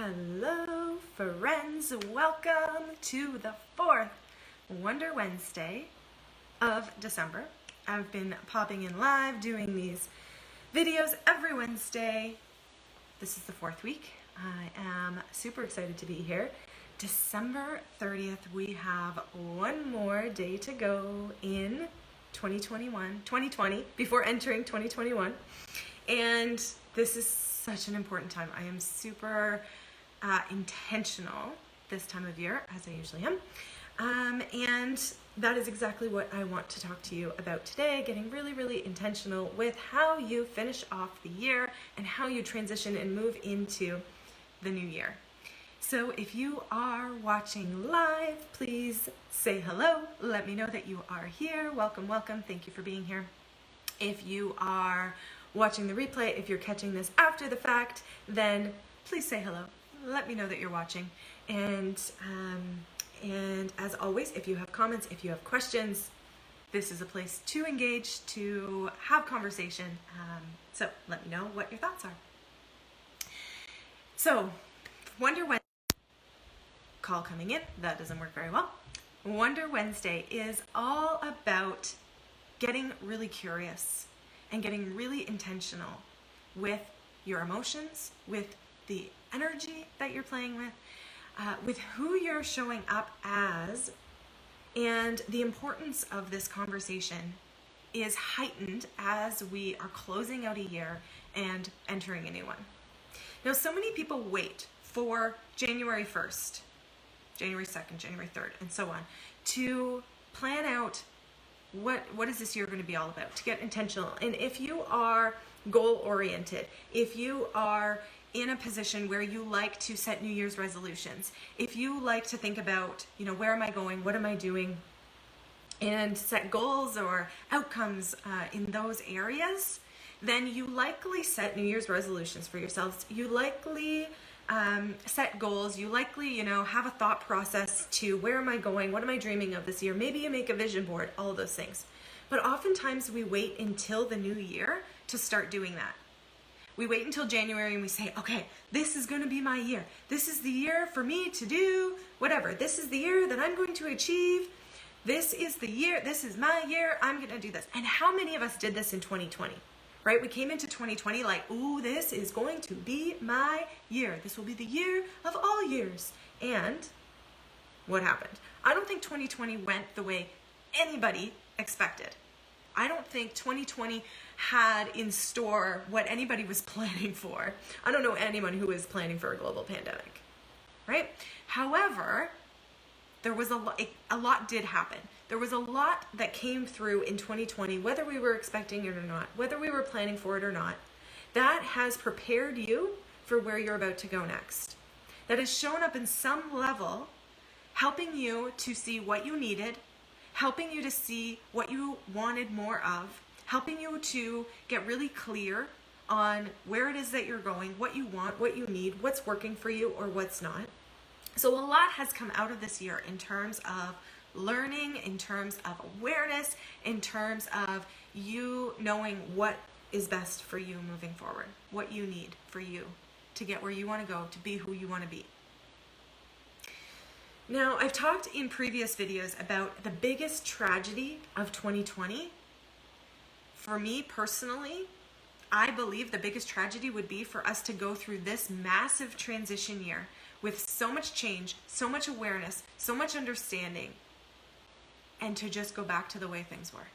Hello friends, welcome to the fourth Wonder Wednesday of December. I've been popping in live, doing these videos every Wednesday. This is the fourth week. I am super excited to be here. December 30th, we have one more day to go in 2020, before entering 2021. And this is such an important time. I am super intentional this time of year, as I usually am. And that is exactly what I want to talk to you about today, getting really intentional with how you finish off the year and how you transition and move into the new year. So if you are watching live, please say hello. Let me know that you are here. Welcome. Thank you for being here. If you are watching the replay, if you're catching this after the fact, then please say hello. Let me know that you're watching. And as always, if you have comments, if you have questions, this is a place to engage, to have conversation. So let me know what your thoughts are. So, Wonder Wednesday call coming in. That doesn't work very well. Wonder Wednesday is all about getting really curious and getting really intentional with your emotions, with the energy that you're playing with who you're showing up as. And the importance of this conversation is heightened as we are closing out a year and entering a new one. Now, so many people wait for January 1st, January 2nd, January 3rd, and so on, to plan out what is this year going to be all about, to get intentional. And if you are goal-oriented, if you are in a position where you like to set New Year's resolutions, if you like to think about, where am I going, what am I doing, and set goals or outcomes in those areas, then you likely set New Year's resolutions for yourselves. You likely set goals. You likely, have a thought process to where am I going? What am I dreaming of this year? Maybe you make a vision board, all of those things. But oftentimes we wait until the new year to start doing that. We wait until January and we say, okay, this is going to be my year. This is the year for me to do whatever. This is the year that I'm going to achieve. This is the year. This is my year. I'm going to do this. And how many of us did this in 2020? Right? We came into 2020 like, ooh, this is going to be my year. This will be the year of all years. And what happened? I don't think 2020 went the way anybody expected. I don't think 2020 had in store what anybody was planning for. I don't know anyone who was planning for a global pandemic, right? However, there was a lot did happen. There was a lot that came through in 2020, whether we were expecting it or not, whether we were planning for it or not, that has prepared you for where you're about to go next. That has shown up in some level, helping you to see what you needed, helping you to see what you wanted more of, helping you to get really clear on where it is that you're going, what you want, what you need, what's working for you or what's not. So a lot has come out of this year in terms of learning, in terms of awareness, in terms of you knowing what is best for you moving forward, what you need for you to get where you want to go, to be who you want to be. Now, I've talked in previous videos about the biggest tragedy of 2020. For me personally, I believe the biggest tragedy would be for us to go through this massive transition year with so much change, so much awareness, so much understanding, and to just go back to the way things were.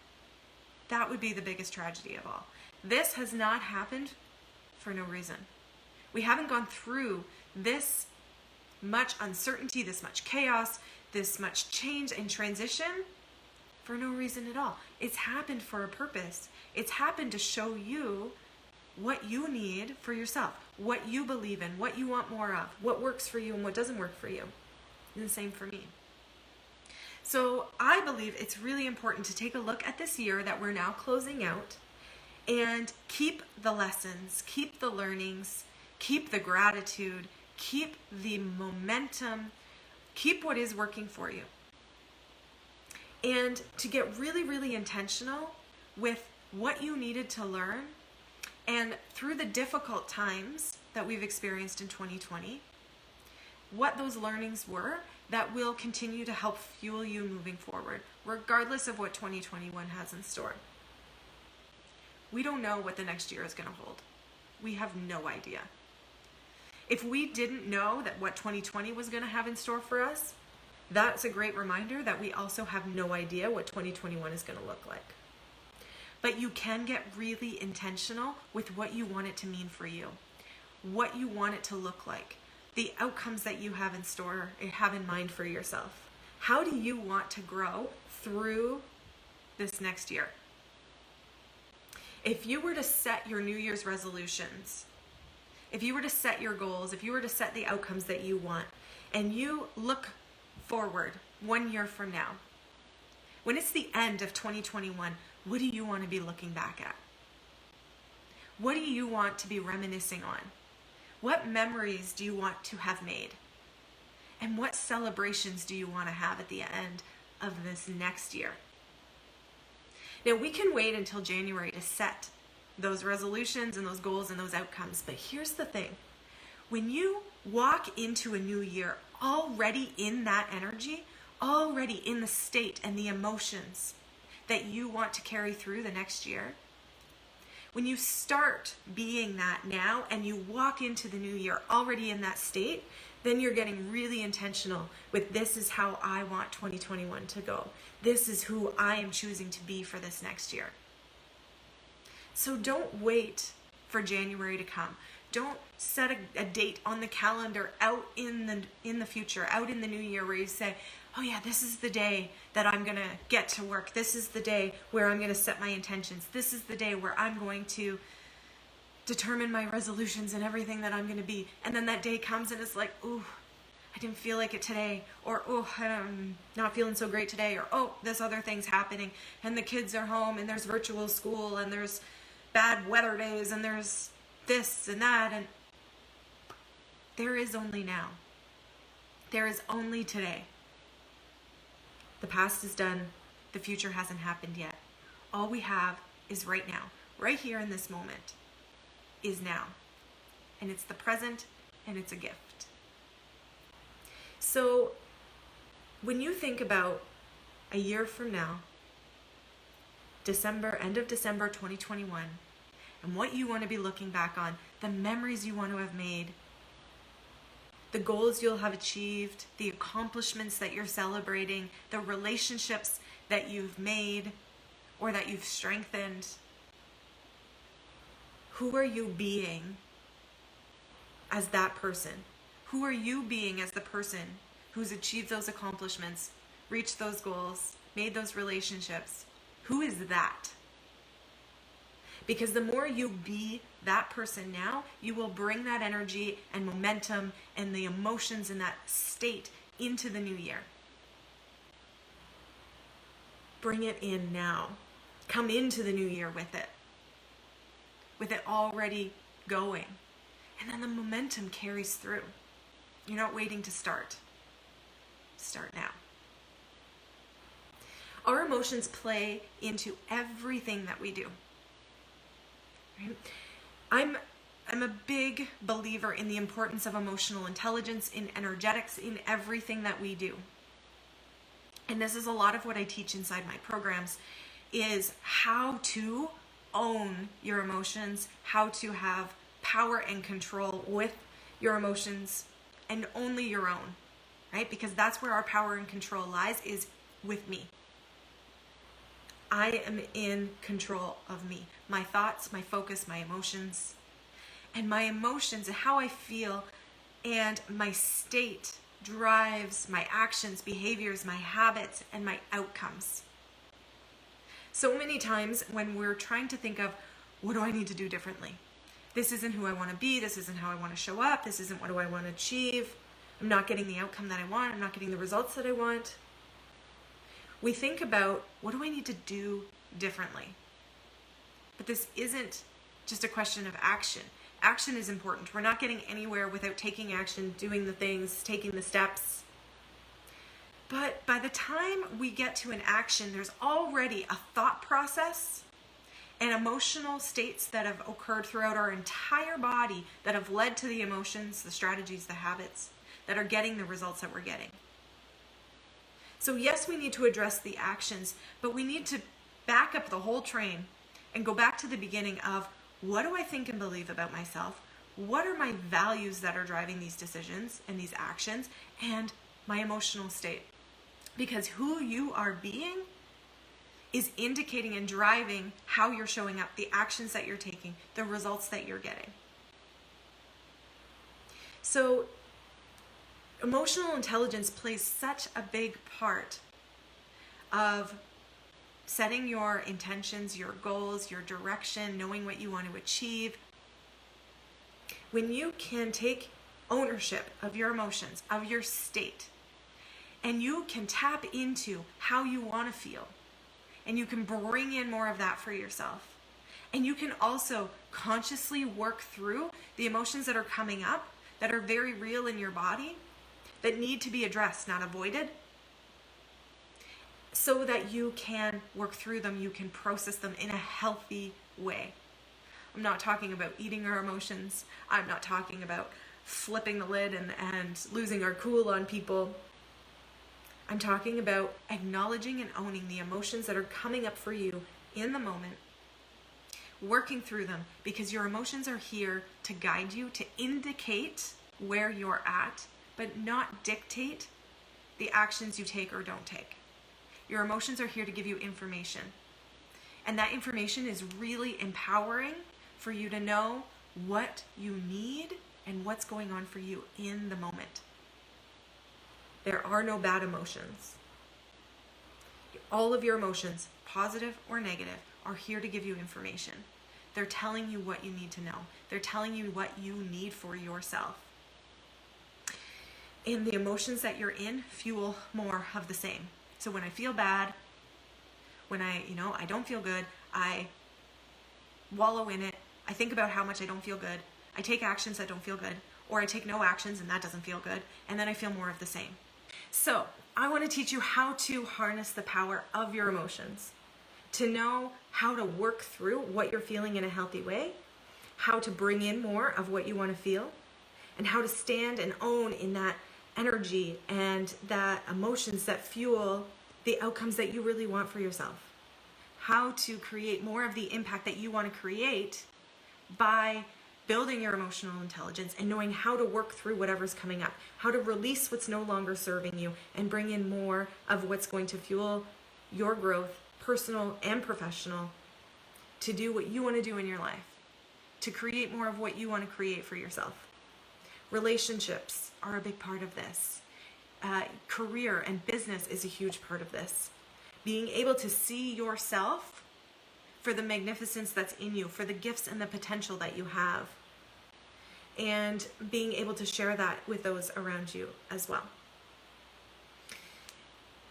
That would be the biggest tragedy of all. This has not happened for no reason. We haven't gone through this much uncertainty, this much chaos, this much change and transition for no reason at all. It's happened for a purpose. It's happened to show you what you need for yourself, what you believe in, what you want more of, what works for you and what doesn't work for you. And the same for me. So I believe it's really important to take a look at this year that we're now closing out and keep the lessons, keep the learnings, keep the gratitude, keep the momentum, keep what is working for you. And to get really intentional with what you needed to learn. And through the difficult times that we've experienced in 2020, what those learnings were that will continue to help fuel you moving forward, regardless of what 2021 has in store. We don't know what the next year is going to hold. We have no idea. If we didn't know that what 2020 was going to have in store for us, that's a great reminder that we also have no idea what 2021 is going to look like. But you can get really intentional with what you want it to mean for you, what you want it to look like, the outcomes that you have in store, have in mind for yourself. How do you want to grow through this next year? If you were to set your New Year's resolutions, if you were to set your goals, if you were to set the outcomes that you want, and you look forward 1 year from now, when it's the end of 2021, what do you want to be looking back at? What do you want to be reminiscing on? What memories do you want to have made? And what celebrations do you want to have at the end of this next year? Now, we can wait until January to set those resolutions and those goals and those outcomes, but here's the thing. When you walk into a new year already in that energy, already in the state and the emotions that you want to carry through the next year, when you start being that now and you walk into the new year already in that state, then you're getting really intentional with, this is how I want 2021 to go. This is who I am choosing to be for this next year. So don't wait for January to come. Don't set a date on the calendar out in the future, out in the new year, where you say, oh yeah, this is the day that I'm going to get to work. This is the day where I'm going to set my intentions. This is the day where I'm going to determine my resolutions and everything that I'm going to be. And then that day comes and it's like, ooh, I didn't feel like it today. Or, oh, I'm not feeling so great today. Or, oh, this other thing's happening. And the kids are home and there's virtual school and there's bad weather days and there's this and that. And there is only now. There is only today. The past is done. The future hasn't happened yet. All we have is right now. Right here in this moment is now. And it's the present and it's a gift. So when you think about a year from now, end of December 2021, and what you want to be looking back on, the memories you want to have made, the goals you'll have achieved, the accomplishments that you're celebrating, the relationships that you've made or that you've strengthened. Who are you being as that person? Who are you being as the person who's achieved those accomplishments, reached those goals, made those relationships? Who is that? Because the more you be that person now, you will bring that energy and momentum and the emotions in that state into the new year. Bring it in now. Come into the new year with it already going. And then the momentum carries through. You're not waiting to start. Start now. Our emotions play into everything that we do. Right? I'm a big believer in the importance of emotional intelligence, in energetics, in everything that we do. And this is a lot of what I teach inside my programs, is how to own your emotions, how to have power and control with your emotions, and only your own, right? Because that's where our power and control lies, is with me. I am in control of me, my thoughts, my focus, my emotions. And my emotions and how I feel and my state drives my actions, behaviors, my habits, and my outcomes. So many times when we're trying to think of, what do I need to do differently? This isn't who I want to be. This isn't how I want to show up. This isn't what do I want to achieve. I'm not getting the outcome that I want. I'm not getting the results that I want. We think about, what do I need to do differently? But this isn't just a question of action. Action is important. We're not getting anywhere without taking action, doing the things, taking the steps. But by the time we get to an action, there's already a thought process and emotional states that have occurred throughout our entire body that have led to the emotions, the strategies, the habits that are getting the results that we're getting. So yes, we need to address the actions, but we need to back up the whole train and go back to the beginning of, what do I think and believe about myself? What are my values that are driving these decisions and these actions, and my emotional state? Because who you are being is indicating and driving how you're showing up, the actions that you're taking, the results that you're getting. So emotional intelligence plays such a big part of setting your intentions, your goals, your direction, knowing what you want to achieve. When you can take ownership of your emotions, of your state, and you can tap into how you want to feel, and you can bring in more of that for yourself, and you can also consciously work through the emotions that are coming up that are very real in your body, that need to be addressed, not avoided, so that you can work through them, you can process them in a healthy way. I'm not talking about eating our emotions. I'm not talking about flipping the lid and losing our cool on people. I'm talking about acknowledging and owning the emotions that are coming up for you in the moment, working through them, because your emotions are here to guide you, to indicate where you're at, but not dictate the actions you take or don't take. Your emotions are here to give you information. And that information is really empowering for you to know what you need and what's going on for you in the moment. There are no bad emotions. All of your emotions, positive or negative, are here to give you information. They're telling you what you need to know. They're telling you what you need for yourself. And the emotions that you're in fuel more of the same. So when I feel bad, when I don't feel good, I wallow in it. I think about how much I don't feel good. I take actions that don't feel good, or I take no actions and that doesn't feel good, and then I feel more of the same. So I want to teach you how to harness the power of your emotions, to know how to work through what you're feeling in a healthy way, how to bring in more of what you want to feel, and how to stand and own in that energy and that emotions that fuel the outcomes that you really want for yourself. How to create more of the impact that you want to create by building your emotional intelligence and knowing how to work through whatever's coming up, how to release what's no longer serving you and bring in more of what's going to fuel your growth, personal and professional, to do what you want to do in your life, to create more of what you want to create for yourself. Relationships are a big part of this. Career and business is a huge part of this. Being able to see yourself for the magnificence that's in you, for the gifts and the potential that you have, and being able to share that with those around you as well.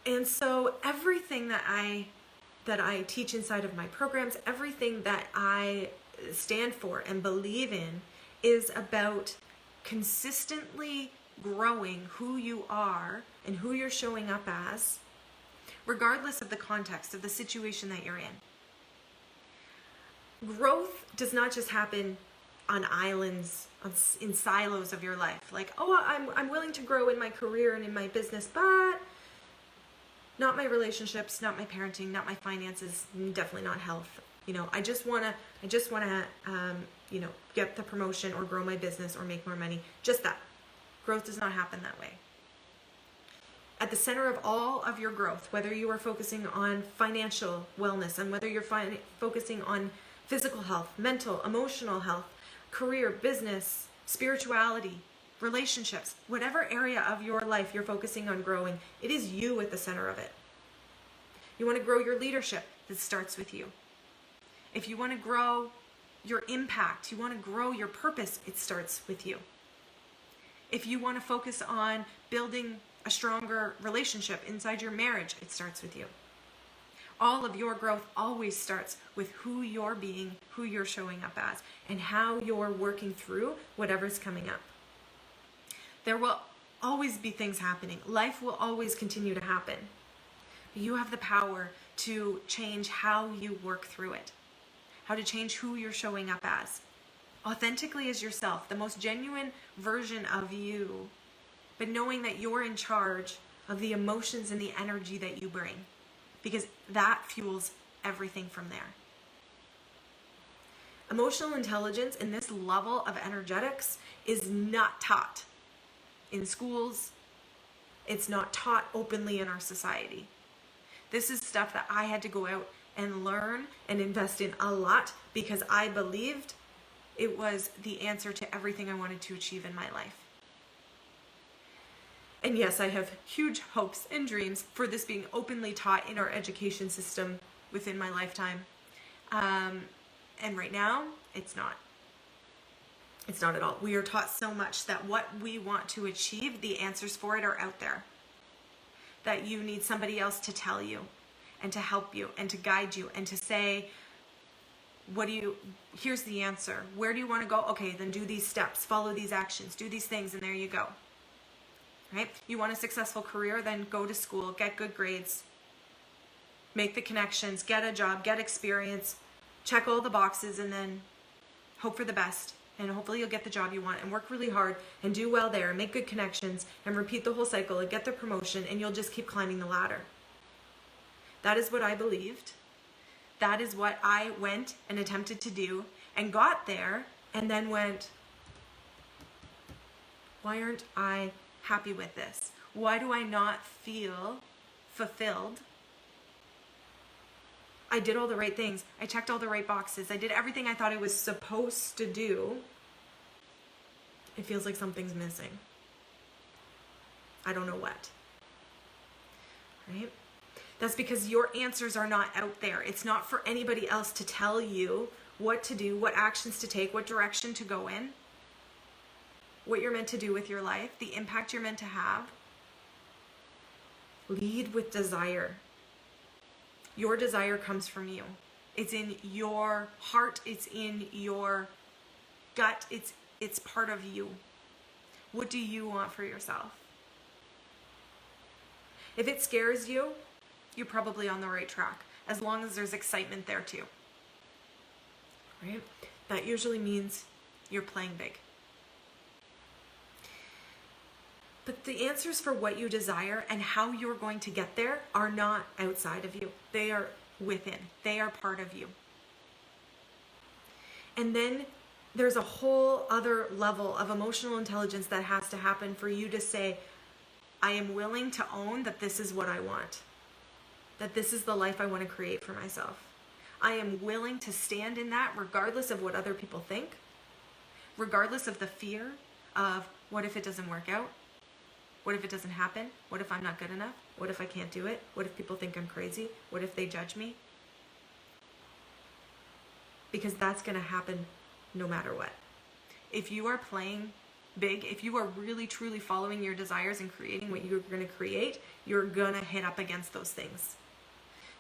And so everything that I teach inside of my programs, everything that I stand for and believe in, is about consistently growing who you are and who you're showing up as, regardless of the context of the situation that you're in. Growth does not just happen on islands, in silos of your life. Like, oh, I'm willing to grow in my career and in my business, but not my relationships, not my parenting, not my finances, definitely not health. I just wanna get the promotion or grow my business or make more money. Just that. Growth does not happen that way. At the center of all of your growth, whether you are focusing on financial wellness and whether you're focusing on physical health, mental, emotional health, career, business, spirituality, relationships, whatever area of your life you're focusing on growing, it is you at the center of it. You want to grow your leadership, it starts with you. If you want to grow your impact, you want to grow your purpose, it starts with you. If you want to focus on building a stronger relationship inside your marriage, it starts with you. All of your growth always starts with who you're being, who you're showing up as, and how you're working through whatever's coming up. There will always be things happening. Life will always continue to happen. You have the power to change how you work through it, how to change who you're showing up as. Authentically as yourself, the most genuine version of you, but knowing that you're in charge of the emotions and the energy that you bring, because that fuels everything from there. Emotional intelligence in this level of energetics is not taught in schools. It's not taught openly in our society. This is stuff that I had to go out and learn and invest in a lot because I believed it was the answer to everything I wanted to achieve in my life. And yes, I have huge hopes and dreams for this being openly taught in our education system within my lifetime. And right now, it's not. It's not at all. We are taught so much that what we want to achieve, the answers for it are out there. That you need somebody else to tell you and to help you and to guide you and to say, here's the answer. Where do you want to go? Okay, then do these steps, follow these actions, do these things, and there you go. Right? You want a successful career, then go to school, get good grades, make the connections, get a job, get experience, check all the boxes, and then hope for the best. And hopefully you'll get the job you want and work really hard and do well there and make good connections and repeat the whole cycle and get the promotion, and you'll just keep climbing the ladder. That is what I believed. That is what I went and attempted to do and got there and then went, why aren't I happy with this? Why do I not feel fulfilled? I did all the right things. I checked all the right boxes. I did everything I thought I was supposed to do. It feels like something's missing. I don't know what. Right? That's because your answers are not out there. It's not for anybody else to tell you what to do, what actions to take, what direction to go in, what you're meant to do with your life, the impact you're meant to have. Lead with desire. Your desire comes from you. It's in your heart. It's in your gut. It's part of you. What do you want for yourself? If it scares you, you're probably on the right track, as long as there's excitement there too. Right? That usually means you're playing big. But the answers for what you desire and how you're going to get there are not outside of you. They are within. They are part of you. And then there's a whole other level of emotional intelligence that has to happen for you to say, I am willing to own that this is what I want. That this is the life I want to create for myself. I am willing to stand in that regardless of what other people think. Regardless of the fear of what if it doesn't work out? What if it doesn't happen? What if I'm not good enough? What if I can't do it? What if people think I'm crazy? What if they judge me? Because that's going to happen no matter what. If you are playing big, if you are really truly following your desires and creating what you're going to create, you're going to hit up against those things.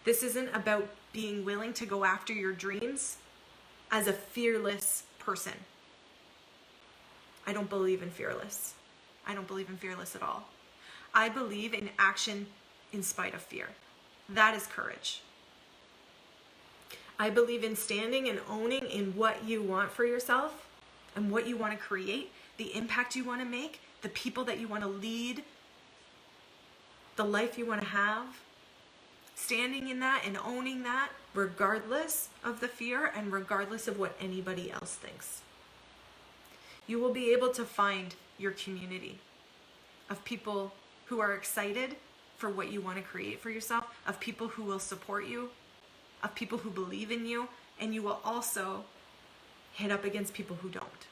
This isn't about being willing to go after your dreams as a fearless person. I don't believe in fearless. I don't believe in fearless at all. I believe in action in spite of fear. That is courage. I believe in standing and owning in what you want for yourself and what you want to create, the impact you want to make, the people that you want to lead, the life you want to have. Standing in that and owning that regardless of the fear and regardless of what anybody else thinks. You will be able to find your community of people who are excited for what you want to create for yourself, of people who will support you, of people who believe in you, and you will also hit up against people who don't.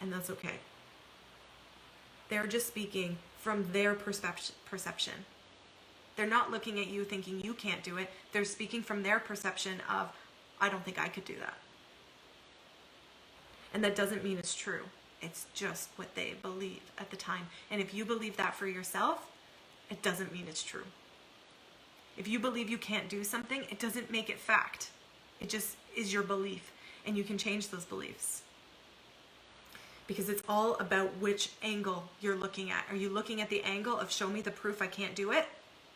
And that's okay. They're just speaking from their perception. They're not looking at you thinking you can't do it. They're speaking from their perception of, I don't think I could do that. And that doesn't mean it's true. It's just what they believe at the time. And if you believe that for yourself, it doesn't mean it's true. If you believe you can't do something, it doesn't make it fact. It just is your belief, and you can change those beliefs. Because it's all about which angle you're looking at. Are you looking at the angle of show me the proof I can't do it?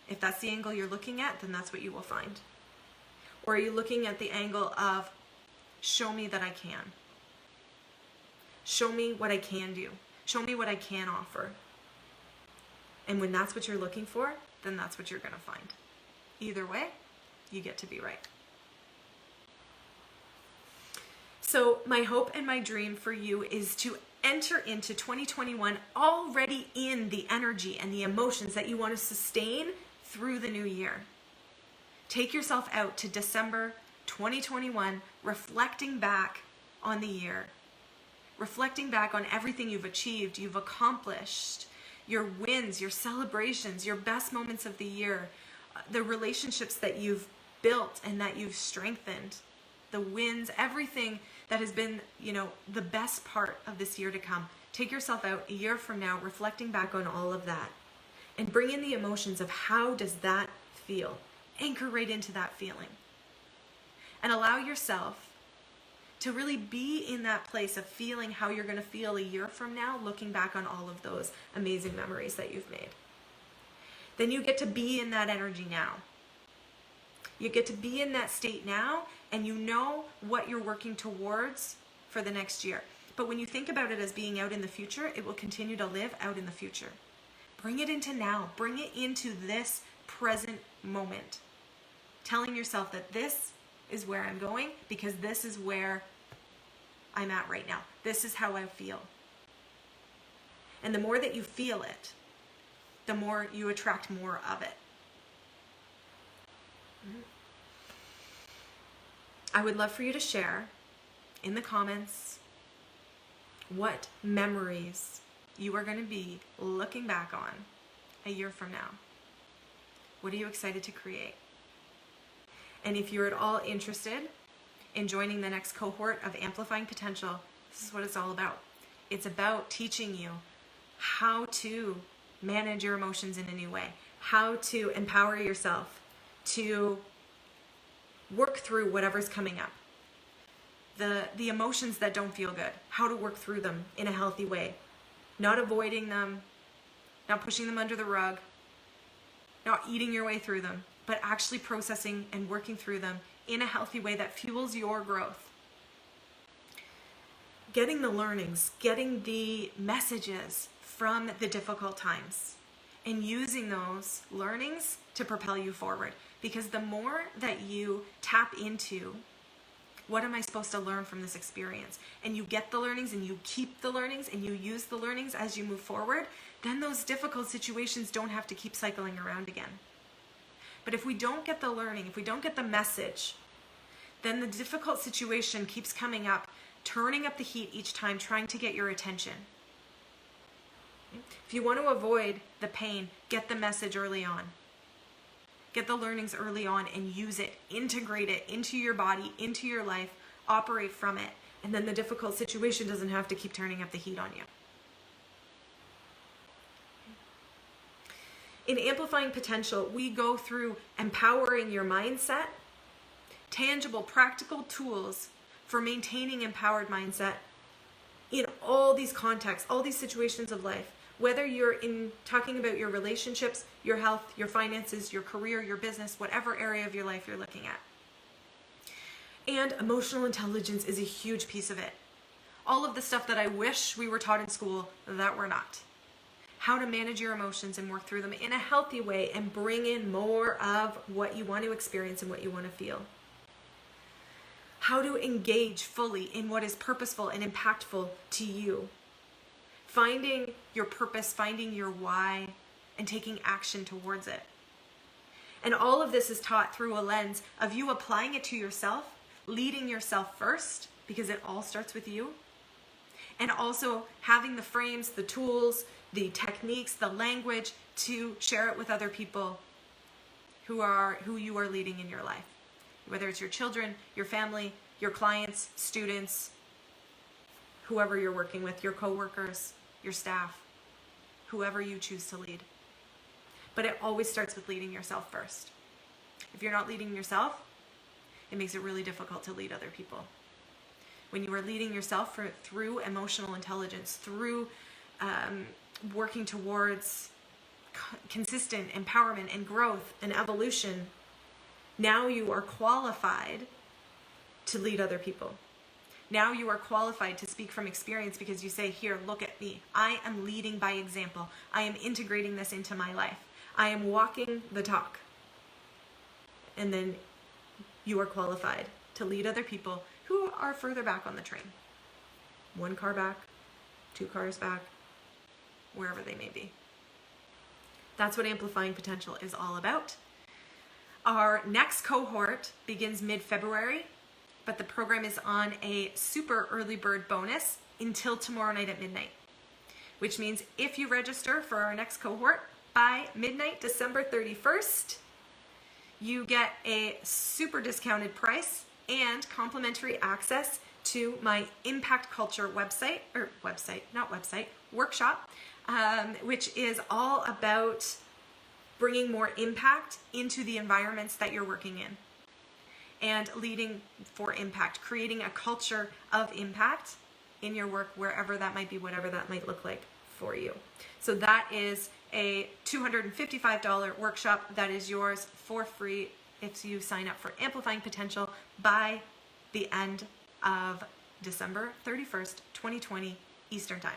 If that's the angle you're looking at, then that's what you will find. Or are you looking at the angle of, show me that I can? Show me what I can do. Show me what I can offer. And when that's what you're looking for, then that's what you're going to find. Either way, you get to be right. So my hope and my dream for you is to enter into 2021 already in the energy and the emotions that you want to sustain through the new year. Take yourself out to December 2021, reflecting back on the year, reflecting back on everything you've achieved, you've accomplished, your wins, your celebrations, your best moments of the year, the relationships that you've built and that you've strengthened, the wins, everything that has been, the best part of this year to come. Take yourself out a year from now, reflecting back on all of that, and bring in the emotions of how does that feel. Anchor right into that feeling. And allow yourself to really be in that place of feeling how you're going to feel a year from now, looking back on all of those amazing memories that you've made. Then you get to be in that energy now. You get to be in that state now, and you know what you're working towards for the next year. But when you think about it as being out in the future, it will continue to live out in the future. Bring it into now. Bring it into this present moment. Telling yourself that this is where I'm going because this is where I'm at right now. This is how I feel. And the more that you feel it, the more you attract more of it. I would love for you to share in the comments what memories you are going to be looking back on a year from now. What are you excited to create? And if you're at all interested in joining the next cohort of Amplifying Potential, this is what it's all about. It's about teaching you how to manage your emotions in a new way, how to empower yourself to work through whatever's coming up. The emotions that don't feel good, how to work through them in a healthy way. Not avoiding them, not pushing them under the rug, not eating your way through them, but actually processing and working through them in a healthy way that fuels your growth. Getting the learnings, getting the messages from the difficult times, and using those learnings to propel you forward. Because the more that you tap into what am I supposed to learn from this experience, and you get the learnings and you keep the learnings and you use the learnings as you move forward, then those difficult situations don't have to keep cycling around again. But if we don't get the learning, if we don't get the message, then the difficult situation keeps coming up, turning up the heat each time, trying to get your attention. If you want to avoid the pain, get the message early on. Get the learnings early on and use it, integrate it into your body, into your life, operate from it, and then the difficult situation doesn't have to keep turning up the heat on you. In Amplifying Potential, we go through empowering your mindset, tangible, practical tools for maintaining empowered mindset in all these contexts, all these situations of life. Whether you're talking about your relationships, your health, your finances, your career, your business, whatever area of your life you're looking at. And emotional intelligence is a huge piece of it. All of the stuff that I wish we were taught in school that we're not. How to manage your emotions and work through them in a healthy way and bring in more of what you want to experience and what you want to feel. How to engage fully in what is purposeful and impactful to you. Finding your purpose, finding your why, and taking action towards it. And all of this is taught through a lens of you applying it to yourself, leading yourself first, because it all starts with you. And also having the frames, the tools, the techniques, the language to share it with other people who you are leading in your life. Whether it's your children, your family, your clients, students, whoever you're working with, your coworkers, your staff, whoever you choose to lead. But it always starts with leading yourself first. If you're not leading yourself, it makes it really difficult to lead other people. When you are leading yourself through emotional intelligence, through working towards consistent empowerment and growth and evolution, Now you are qualified to lead other people. Now you are qualified to speak from experience because you say, here, look at me. I am leading by example. I am integrating this into my life. I am walking the talk. And then you are qualified to lead other people who are further back on the train. 1 car back, 2 cars back, wherever they may be. That's what Amplifying Potential is all about. Our next cohort begins mid-February, but the program is on a super early bird bonus until tomorrow night at midnight, which means if you register for our next cohort by midnight, December 31st, you get a super discounted price and complimentary access to my Impact Culture workshop, which is all about bringing more impact into the environments that you're working in and leading for impact, creating a culture of impact in your work, wherever that might be, whatever that might look like for you. So that is a $255 workshop that is yours for free if you sign up for Amplifying Potential by the end of December 31st, 2020 Eastern Time.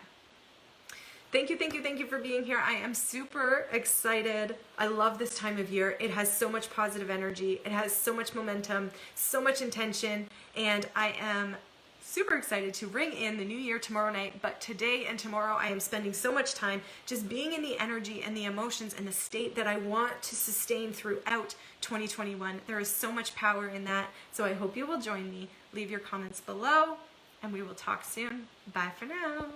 Thank you for being here. I am super excited. I love this time of year. It has so much positive energy. It has so much momentum, so much intention, and I am super excited to ring in the new year tomorrow night. But today and tomorrow I am spending so much time just being in the energy and the emotions and the state that I want to sustain throughout 2021. There is so much power in that. So I hope you will join me. Leave your comments below and we will talk soon. Bye for now.